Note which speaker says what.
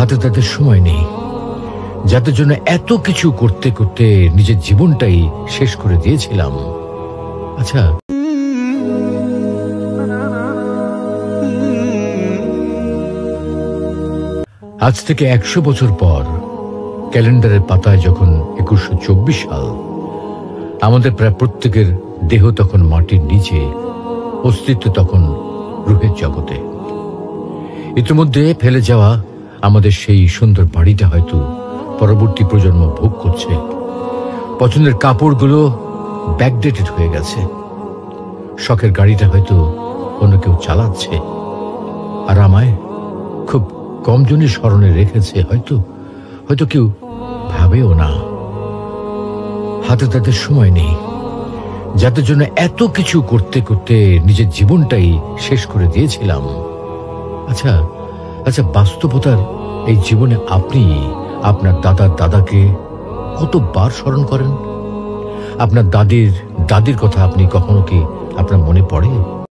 Speaker 1: হাতে তাদের সময় নেই, যাদের জন্য এত কিছু করতে করতে নিজের জীবনটাই শেষ করে দিয়েছিলাম। আচ্ছা, আজ থেকে 100 বছর পর ক্যালেন্ডারের পাতায় যখন 2124 সাল, আমাদের প্রায় প্রত্যেকের দেহ তখন মাটির নিচে, অস্তিত্ব তখন রূহের জগতে। ইতিমধ্যে ফেলে যাওয়া আমাদের সেই সুন্দর বাড়িটা হয়তো পরবর্তী প্রজন্ম ভোগ করছে। পছন্দের কাপড়গুলো ব্যাকডেটেড হয়ে গেছে। শখের গাড়িটা হয়তো অন্য কেউ চালাচ্ছে, আর আমায় খুব কম জনই স্মরণে রেখেছে। হয়তো হয়তো কেউ ভাবেও না। হাতে তাদের সময় নেই, যাদের জন্য এত কিছু করতে করতে নিজের জীবনটাই শেষ করে দিয়েছিলাম। আচ্ছা আচ্ছা, বাস্তবতার এই জীবনে আপনি আপনার দাদার দাদাকে কতবার স্মরণ করেন? আপনার দাদির দাদির কথা আপনি কখনো কি আপনার মনে পড়ে?